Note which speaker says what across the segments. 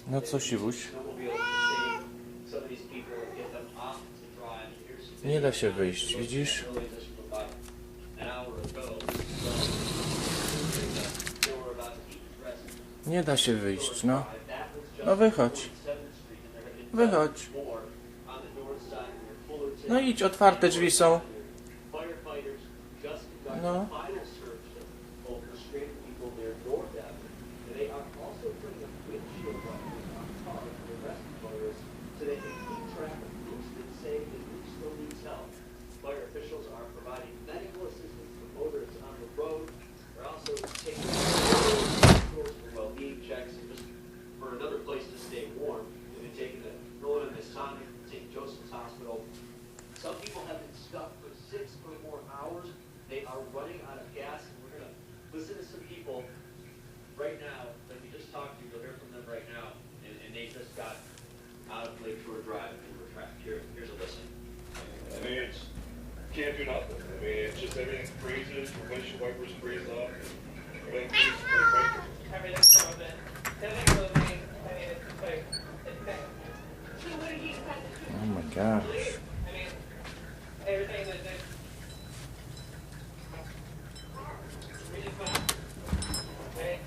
Speaker 1: No co, Siwuś? Nie da się wyjść, widzisz? Nie da się wyjść, no. No wychodź. Wychodź. No idź, otwarte drzwi są. No.
Speaker 2: Some people have been stuck for 6 or more hours. They are running out of gas, and we're going to listen to some people right now, like we just talked to. You'll hear from them right now, and they just got out of Lake Shore Drive and were trapped. Here's a listen.
Speaker 3: I mean, it's can't do nothing. I mean, it's just everything freezes, your windshield wipers freeze up, everything freezes pretty quick.
Speaker 4: Everything's frozen. Everything's moving. I mean, it's just like, it's bad.
Speaker 1: Oh my gosh.
Speaker 4: I mean, everything that they... We just went, okay?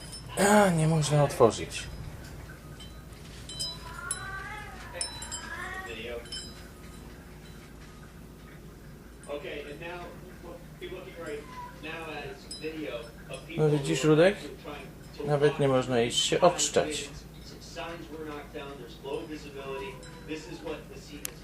Speaker 1: Nie można otworzyć.
Speaker 2: Video. Okay, and now be looking right now at video of people.
Speaker 1: No widzisz, Rudek?
Speaker 2: trying to
Speaker 1: Nawet nie można iść się obszczać.
Speaker 2: Some signs were knocked down. There's low visibility. This is what the scene is